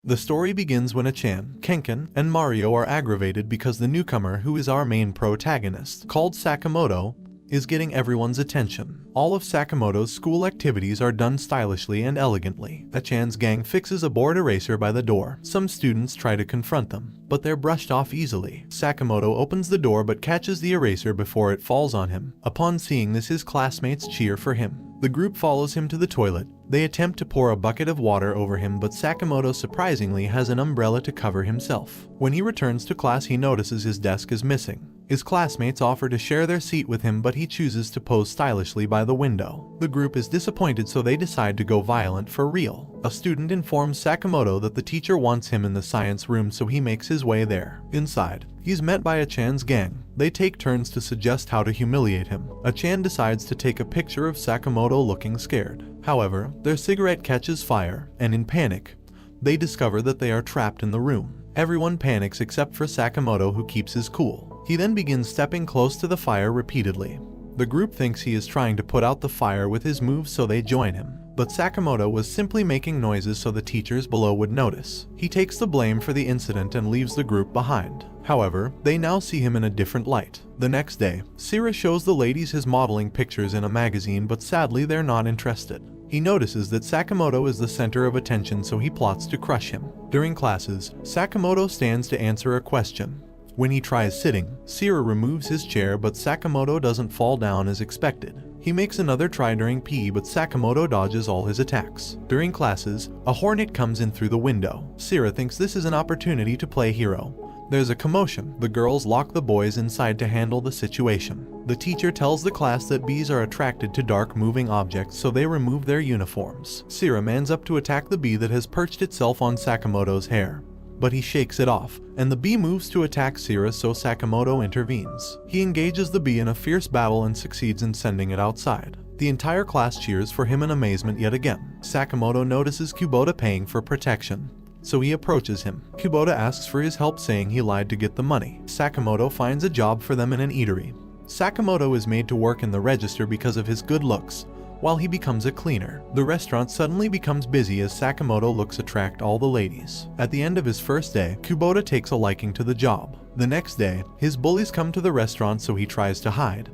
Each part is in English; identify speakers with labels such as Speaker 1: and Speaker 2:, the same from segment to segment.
Speaker 1: The story begins when Achan, Kenken, and Mario are aggravated because the newcomer, who is our main protagonist, called Sakamoto, is getting everyone's attention. All of Sakamoto's school activities are done stylishly and elegantly. Achan's gang fixes a board eraser by the door. Some students try to confront them, but they're brushed off easily. Sakamoto opens the door but catches the eraser before it falls on him. Upon seeing this, his classmates cheer for him. The group follows him to the toilet. They attempt to pour a bucket of water over him, but Sakamoto surprisingly has an umbrella to cover himself. When he returns to class, he notices his desk is missing. His classmates offer to share their seat with him, but he chooses to pose stylishly by the window. The group is disappointed, so they decide to go violent for real. A student informs Sakamoto that the teacher wants him in the science room, so he makes his way there. Inside, he's met by Achan's gang. They take turns to suggest how to humiliate him. Achan decides to take a picture of Sakamoto looking scared. However, their cigarette catches fire, and in panic, they discover that they are trapped in the room. Everyone panics except for Sakamoto, who keeps his cool. He then begins stepping close to the fire repeatedly. The group thinks he is trying to put out the fire with his moves, so they join him. But Sakamoto was simply making noises so the teachers below would notice. He takes the blame for the incident and leaves the group behind. However, they now see him in a different light. The next day, Sira shows the ladies his modeling pictures in a magazine, but sadly they're not interested. He notices that Sakamoto is the center of attention, so he plots to crush him. During classes, Sakamoto stands to answer a question. When he tries sitting, Sira removes his chair, but Sakamoto doesn't fall down as expected. He makes another try during PE, but Sakamoto dodges all his attacks. During classes, a hornet comes in through the window. Sira thinks this is an opportunity to play hero. There's a commotion. The girls lock the boys inside to handle the situation. The teacher tells the class that bees are attracted to dark moving objects, so they remove their uniforms. Sira mans up to attack the bee that has perched itself on Sakamoto's hair, but he shakes it off, and the bee moves to attack Sira, so Sakamoto intervenes. He engages the bee in a fierce battle and succeeds in sending it outside. The entire class cheers for him in amazement yet again. Sakamoto notices Kubota paying for protection, so he approaches him. Kubota asks for his help, saying he lied to get the money. Sakamoto finds a job for them in an eatery. Sakamoto is made to work in the register because of his good looks, while he becomes a cleaner. The restaurant suddenly becomes busy as Sakamoto looks attract all the ladies. At the end of his first day, Kubota takes a liking to the job. The next day, his bullies come to the restaurant, so he tries to hide,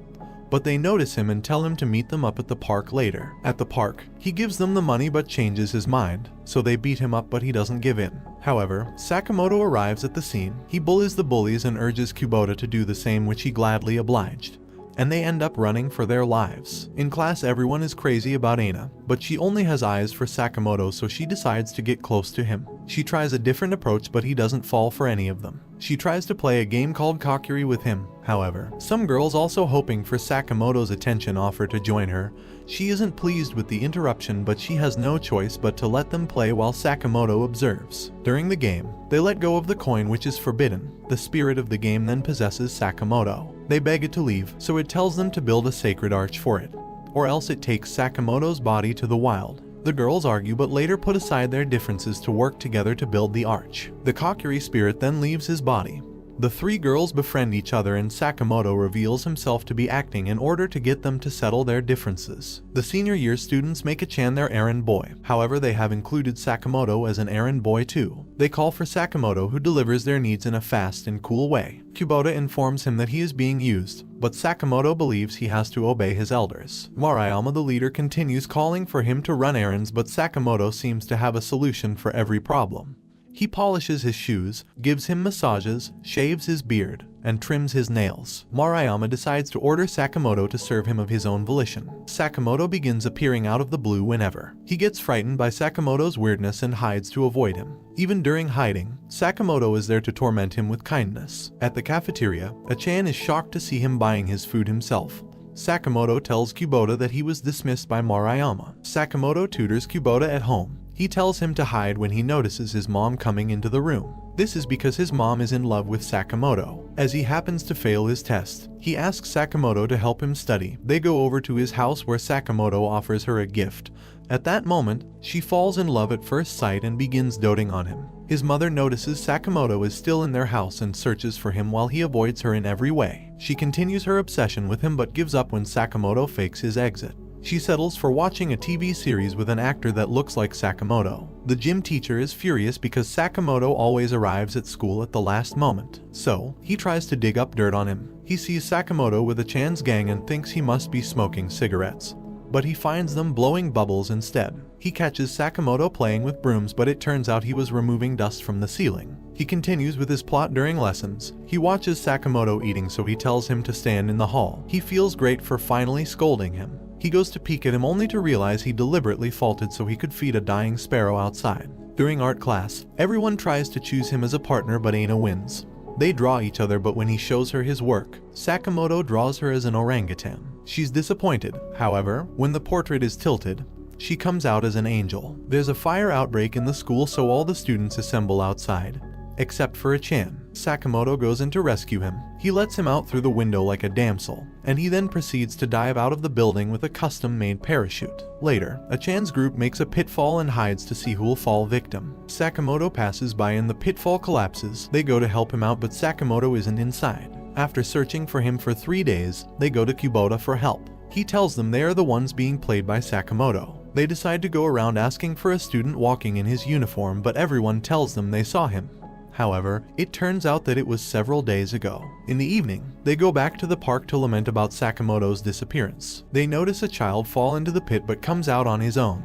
Speaker 1: but they notice him and tell him to meet them up at the park later. At the park, he gives them the money but changes his mind, so they beat him up, but he doesn't give in. However, Sakamoto arrives at the scene. He bullies the bullies and urges Kubota to do the same, which he gladly obliged, and they end up running for their lives. In class, everyone is crazy about Aina, but she only has eyes for Sakamoto, so she decides to get close to him. She tries a different approach, but he doesn't fall for any of them. She tries to play a game called Kokiri with him. However, some girls, also hoping for Sakamoto's attention, offer to join her. She isn't pleased with the interruption, but she has no choice but to let them play while Sakamoto observes. During the game, they let go of the coin, which is forbidden. The spirit of the game then possesses Sakamoto. They beg it to leave, so it tells them to build a sacred arch for it, or else it takes Sakamoto's body to the wild. The girls argue, but later put aside their differences to work together to build the arch. The Kokiri spirit then leaves his body. The three girls befriend each other, and Sakamoto reveals himself to be acting in order to get them to settle their differences. The senior year students make Achan their errand boy. However, they have included Sakamoto as an errand boy too. They call for Sakamoto, who delivers their needs in a fast and cool way. Kubota informs him that he is being used, but Sakamoto believes he has to obey his elders. Marayama, the leader, continues calling for him to run errands, but Sakamoto seems to have a solution for every problem. He polishes his shoes, gives him massages, shaves his beard, and trims his nails. Marayama decides to order Sakamoto to serve him of his own volition. Sakamoto begins appearing out of the blue whenever. He gets frightened by Sakamoto's weirdness and hides to avoid him. Even during hiding, Sakamoto is there to torment him with kindness. At the cafeteria, Achan is shocked to see him buying his food himself. Sakamoto tells Kubota that he was dismissed by Marayama. Sakamoto tutors Kubota at home. He tells him to hide when he notices his mom coming into the room. This is because his mom is in love with Sakamoto. As he happens to fail his test, he asks Sakamoto to help him study. They go over to his house, where Sakamoto offers her a gift. At that moment, she falls in love at first sight and begins doting on him. His mother notices Sakamoto is still in their house and searches for him while he avoids her in every way. She continues her obsession with him but gives up when Sakamoto fakes his exit. She settles for watching a TV series with an actor that looks like Sakamoto. The gym teacher is furious because Sakamoto always arrives at school at the last moment, so he tries to dig up dirt on him. He sees Sakamoto with a Chan's gang and thinks he must be smoking cigarettes, but he finds them blowing bubbles instead. He catches Sakamoto playing with brooms, but it turns out he was removing dust from the ceiling. He continues with his plot during lessons. He watches Sakamoto eating, so he tells him to stand in the hall. He feels great for finally scolding him. He goes to peek at him only to realize he deliberately faulted so he could feed a dying sparrow outside. During art class, everyone tries to choose him as a partner, but Aina wins. They draw each other, but when he shows her his work, Sakamoto draws her as an orangutan. She's disappointed. However, when the portrait is tilted, she comes out as an angel. There's a fire outbreak in the school, so all the students assemble outside, except for Chan. Sakamoto goes in to rescue him. He lets him out through the window like a damsel, and he then proceeds to dive out of the building with a custom-made parachute. Later, Chan's group makes a pitfall and hides to see who'll fall victim. Sakamoto passes by and the pitfall collapses. They go to help him out, but Sakamoto isn't inside. After searching for him for 3 days, they go to Kubota for help. He tells them they are the ones being played by Sakamoto. They decide to go around asking for a student walking in his uniform, but everyone tells them they saw him. However, it turns out that it was several days ago. In the evening, they go back to the park to lament about Sakamoto's disappearance. They notice a child fall into the pit but comes out on his own.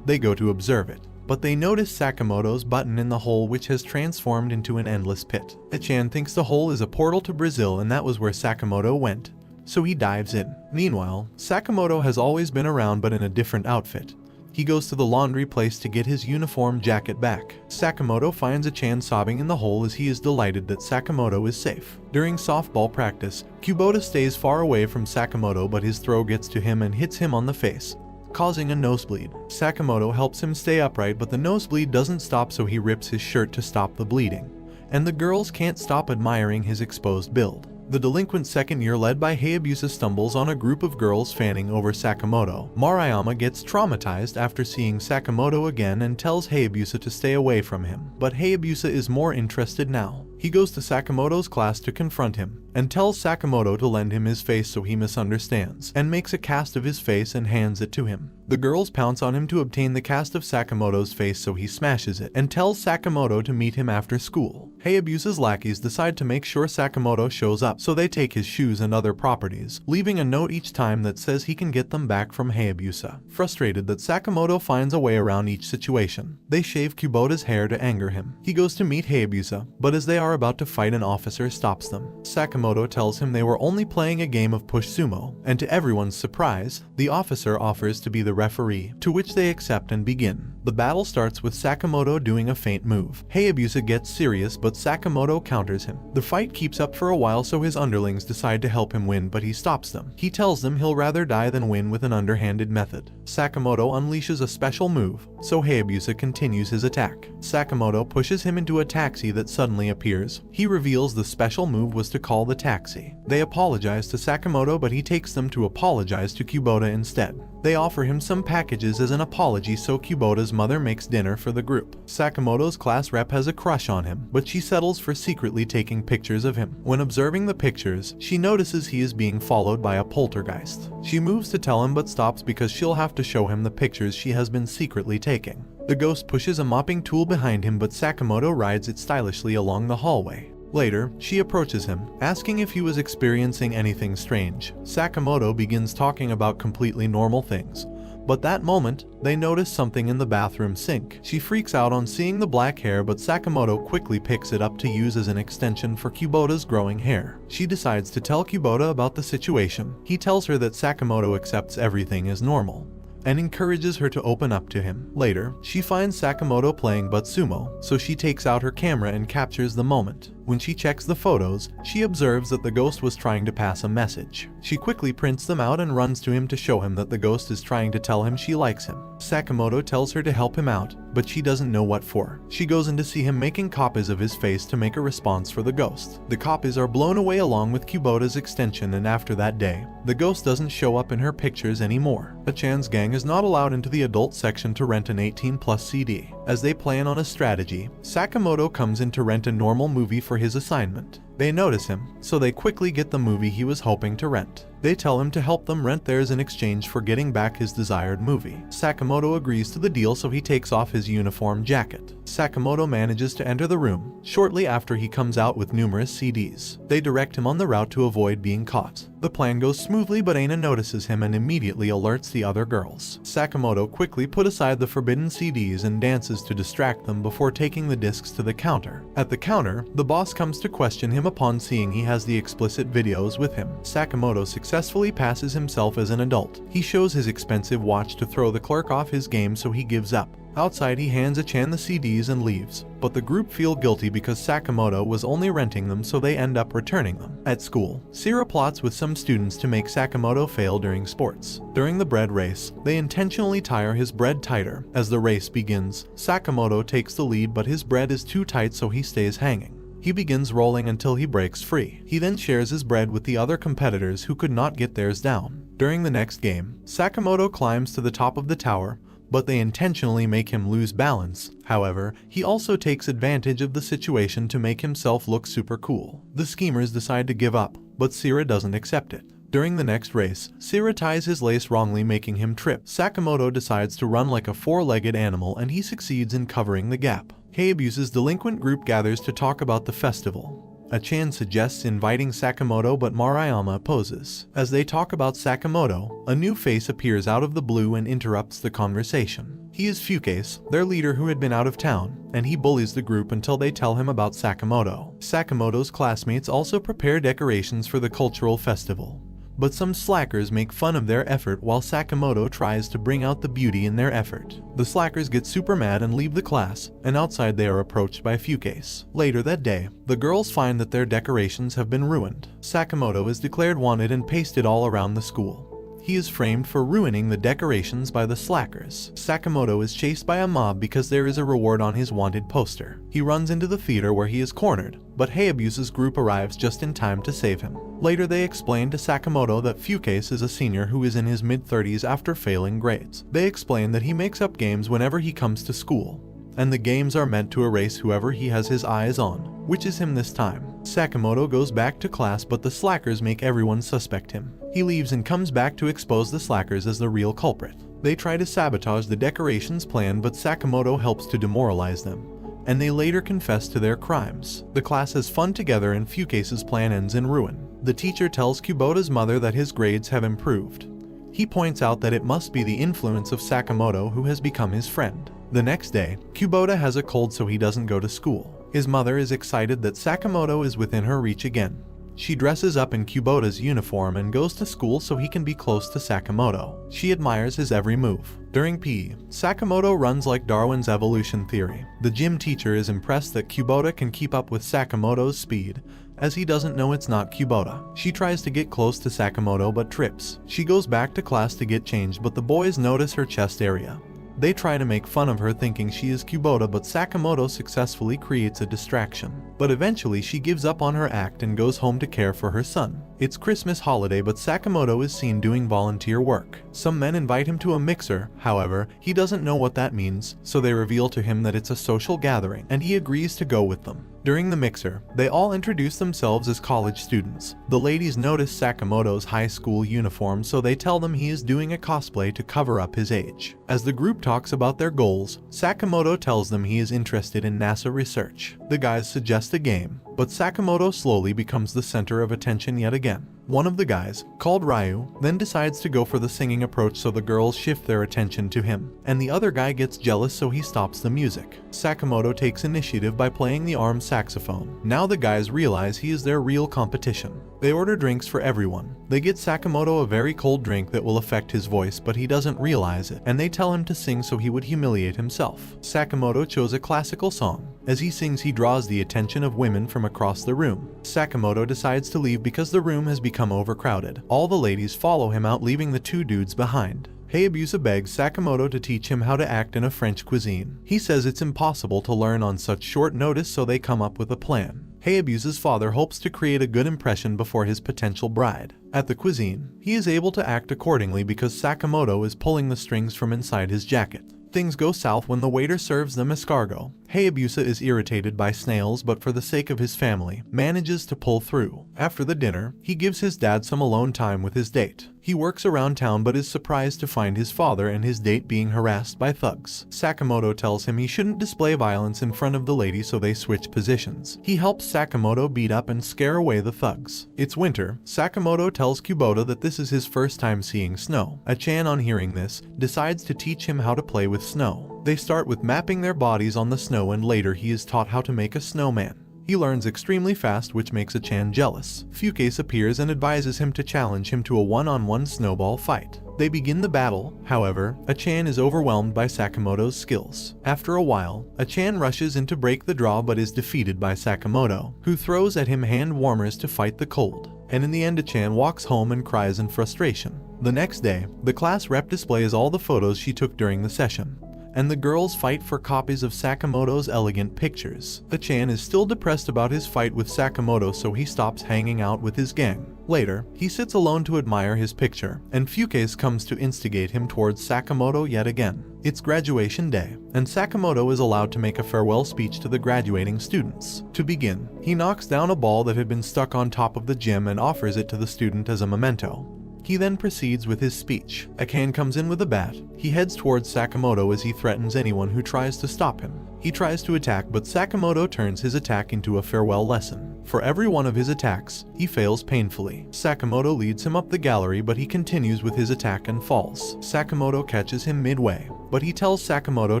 Speaker 1: They go to observe it, but they notice Sakamoto's button in the hole, which has transformed into an endless pit. Chan thinks the hole is a portal to Brazil, and that was where Sakamoto went, so he dives in. Meanwhile, Sakamoto has always been around, but in a different outfit. He goes to the laundry place to get his uniform jacket back. Sakamoto finds Chan sobbing in the hole as he is delighted that Sakamoto is safe. During softball practice, Kubota stays far away from Sakamoto, but his throw gets to him and hits him on the face, causing a nosebleed. Sakamoto helps him stay upright, but the nosebleed doesn't stop, so he rips his shirt to stop the bleeding, and the girls can't stop admiring his exposed build. The delinquent second year led by Hayabusa stumbles on a group of girls fanning over Sakamoto. Maruyama gets traumatized after seeing Sakamoto again and tells Hayabusa to stay away from him, but Hayabusa is more interested now. He goes to Sakamoto's class to confront him, and tells Sakamoto to lend him his face, so he misunderstands, and makes a cast of his face and hands it to him. The girls pounce on him to obtain the cast of Sakamoto's face, so he smashes it, and tells Sakamoto to meet him after school. Hayabusa's lackeys decide to make sure Sakamoto shows up, so they take his shoes and other properties, leaving a note each time that says he can get them back from Hayabusa. Frustrated that Sakamoto finds a way around each situation, they shave Kubota's hair to anger him. He goes to meet Hayabusa, but as they are about to fight, an officer stops them. Sakamoto tells him they were only playing a game of push sumo, and to everyone's surprise, the officer offers to be the referee, to which they accept and begin. The battle starts with Sakamoto doing a feint move. Hayabusa gets serious, but Sakamoto counters him. The fight keeps up for a while, so his underlings decide to help him win, but he stops them. He tells them he'll rather die than win with an underhanded method. Sakamoto unleashes a special move, so Hayabusa continues his attack. Sakamoto pushes him into a taxi that suddenly appears. He reveals the special move was to call the taxi. They apologize to Sakamoto, but he takes them to apologize to Kubota instead. They offer him some packages as an apology, so Kubota's mother makes dinner for the group. Sakamoto's class rep has a crush on him, but she settles for secretly taking pictures of him. When observing the pictures, she notices he is being followed by a poltergeist. She moves to tell him, but stops because she'll have to show him the pictures she has been secretly taking. The ghost pushes a mopping tool behind him, but Sakamoto rides it stylishly along the hallway. Later, she approaches him, asking if he was experiencing anything strange. Sakamoto begins talking about completely normal things, but that moment, they notice something in the bathroom sink. She freaks out on seeing the black hair, but Sakamoto quickly picks it up to use as an extension for Kubota's growing hair. She decides to tell Kubota about the situation. He tells her that Sakamoto accepts everything as normal, and encourages her to open up to him. Later, she finds Sakamoto playing Butsumo, so she takes out her camera and captures the moment. When she checks the photos, she observes that the ghost was trying to pass a message. She quickly prints them out and runs to him to show him that the ghost is trying to tell him she likes him. Sakamoto tells her to help him out, but she doesn't know what for. She goes in to see him making copies of his face to make a response for the ghost. The copies are blown away along with Kubota's extension, and after that day, the ghost doesn't show up in her pictures anymore. Chan's gang is not allowed into the adult section to rent an 18+ CD. As they plan on a strategy, Sakamoto comes in to rent a normal movie for his assignment. They notice him, so they quickly get the movie he was hoping to rent. They tell him to help them rent theirs in exchange for getting back his desired movie. Sakamoto agrees to the deal, so he takes off his uniform jacket. Sakamoto manages to enter the room. Shortly after, he comes out with numerous CDs. They direct him on the route to avoid being caught. The plan goes smoothly, but Aina notices him and immediately alerts the other girls. Sakamoto quickly put aside the forbidden CDs and dances to distract them before taking the discs to the counter. At the counter, the boss comes to question him upon seeing he has the explicit videos with him. Sakamoto successfully passes himself as an adult. He shows his expensive watch to throw the clerk off his game, so he gives up. Outside, he hands Achan the CDs and leaves, but the group feel guilty because Sakamoto was only renting them, so they end up returning them. At school, Sira plots with some students to make Sakamoto fail during sports. During the bread race, they intentionally tire his bread tighter. As the race begins, Sakamoto takes the lead, but his bread is too tight, so he stays hanging. He begins rolling until he breaks free. He then shares his bread with the other competitors who could not get theirs down. During the next game, Sakamoto climbs to the top of the tower, but they intentionally make him lose balance. However, he also takes advantage of the situation to make himself look super cool. The schemers decide to give up, but Sira doesn't accept it. During the next race, Sira ties his lace wrongly, making him trip. Sakamoto decides to run like a four-legged animal, and he succeeds in covering the gap. Hayabusa's delinquent group gathers to talk about the festival. Achan suggests inviting Sakamoto, but Maruyama opposes. As they talk about Sakamoto, a new face appears out of the blue and interrupts the conversation. He is Fukase, their leader who had been out of town, and he bullies the group until they tell him about Sakamoto. Sakamoto's classmates also prepare decorations for the cultural festival, but some slackers make fun of their effort while Sakamoto tries to bring out the beauty in their effort. The slackers get super mad and leave the class, and outside they are approached by Fukase. Later that day, the girls find that their decorations have been ruined. Sakamoto is declared wanted and pasted all around the school. He is framed for ruining the decorations by the slackers. Sakamoto is chased by a mob because there is a reward on his wanted poster. He runs into the theater where he is cornered, but Hayabusa's group arrives just in time to save him. Later they explain to Sakamoto that Fukase is a senior who is in his mid-30s after failing grades. They explain that he makes up games whenever he comes to school, and the games are meant to erase whoever he has his eyes on, which is him this time. Sakamoto goes back to class, but the slackers make everyone suspect him. He leaves and comes back to expose the slackers as the real culprit. They try to sabotage the decorations plan, but Sakamoto helps to demoralize them, and they later confess to their crimes. The class has fun together and Fukase's plan ends in ruin. The teacher tells Kubota's mother that his grades have improved. He points out that it must be the influence of Sakamoto, who has become his friend. The next day, Kubota has a cold, so he doesn't go to school. His mother is excited that Sakamoto is within her reach again. She dresses up in Kubota's uniform and goes to school so he can be close to Sakamoto. She admires his every move. During PE, Sakamoto runs like Darwin's evolution theory. The gym teacher is impressed that Kubota can keep up with Sakamoto's speed, as he doesn't know it's not Kubota. She tries to get close to Sakamoto but trips. She goes back to class to get changed, but the boys notice her chest area. They try to make fun of her thinking she is Kubota, but Sakamoto successfully creates a distraction. But eventually she gives up on her act and goes home to care for her son. It's Christmas holiday, but Sakamoto is seen doing volunteer work. Some men invite him to a mixer, however, he doesn't know what that means, so they reveal to him that it's a social gathering, and he agrees to go with them. During the mixer, they all introduce themselves as college students. The ladies notice Sakamoto's high school uniform, so they tell them he is doing a cosplay to cover up his age. As the group talks about their goals, Sakamoto tells them he is interested in NASA research. The guys suggest a game, but Sakamoto slowly becomes the center of attention yet again. One of the guys, called Ryu, then decides to go for the singing approach, so the girls shift their attention to him, and the other guy gets jealous, so he stops the music. Sakamoto takes initiative by playing the arm saxophone. Now the guys realize he is their real competition. They order drinks for everyone. They get Sakamoto a very cold drink that will affect his voice, but he doesn't realize it, and they tell him to sing so he would humiliate himself. Sakamoto chose a classical song. As he sings, he draws the attention of women from across the room. Sakamoto decides to leave because the room has become overcrowded. All the ladies follow him out, leaving the two dudes behind. Hayabusa begs Sakamoto to teach him how to act in a French cuisine. He says it's impossible to learn on such short notice, so they come up with a plan. Hayabusa's father hopes to create a good impression before his potential bride. At the cuisine, he is able to act accordingly because Sakamoto is pulling the strings from inside his jacket. Things go south when the waiter serves them escargot. Hayabusa is irritated by snails but for the sake of his family, manages to pull through. After the dinner, he gives his dad some alone time with his date. He works around town but is surprised to find his father and his date being harassed by thugs. Sakamoto tells him he shouldn't display violence in front of the lady, so they switch positions. He helps Sakamoto beat up and scare away the thugs. It's winter. Sakamoto tells Kubota that this is his first time seeing snow. Achan, on hearing this, decides to teach him how to play with snow. They start with mapping their bodies on the snow, and later he is taught how to make a snowman. He learns extremely fast, which makes Achan jealous. Fukase appears and advises him to challenge him to a one-on-one snowball fight. They begin the battle. However, Achan is overwhelmed by Sakamoto's skills. After a while, Achan rushes in to break the draw but is defeated by Sakamoto, who throws at him hand warmers to fight the cold. And in the end, Achan walks home and cries in frustration. The next day, the class rep displays all the photos she took during the session, and the girls fight for copies of Sakamoto's elegant pictures. Achan is still depressed about his fight with Sakamoto, so he stops hanging out with his gang. Later, he sits alone to admire his picture, and Fukase comes to instigate him towards Sakamoto yet again. It's graduation day, and Sakamoto is allowed to make a farewell speech to the graduating students. To begin, he knocks down a ball that had been stuck on top of the gym and offers it to the student as a memento. He then proceeds with his speech. Achan comes in with a bat. He heads towards Sakamoto as he threatens anyone who tries to stop him. He tries to attack, but Sakamoto turns his attack into a farewell lesson. For every one of his attacks, he fails painfully. Sakamoto leads him up the gallery, but he continues with his attack and falls. Sakamoto catches him midway, but he tells Sakamoto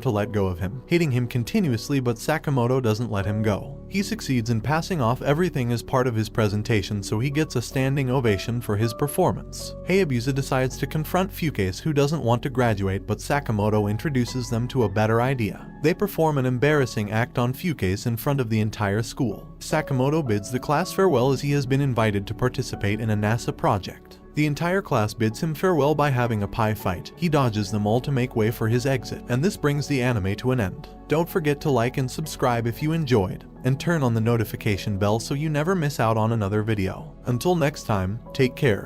Speaker 1: to let go of him, hitting him continuously, but Sakamoto doesn't let him go. He succeeds in passing off everything as part of his presentation, so he gets a standing ovation for his performance. Hayabusa decides to confront Fukase, who doesn't want to graduate, but Sakamoto introduces them to a better idea. They perform an embarrassing act on Fukase in front of the entire school. Sakamoto bids the class farewell as he has been invited to participate in a NASA project. The entire class bids him farewell by having a pie fight. He dodges them all to make way for his exit, and this brings the anime to an end. Don't forget to like and subscribe if you enjoyed, and turn on the notification bell so you never miss out on another video. Until next time, take care.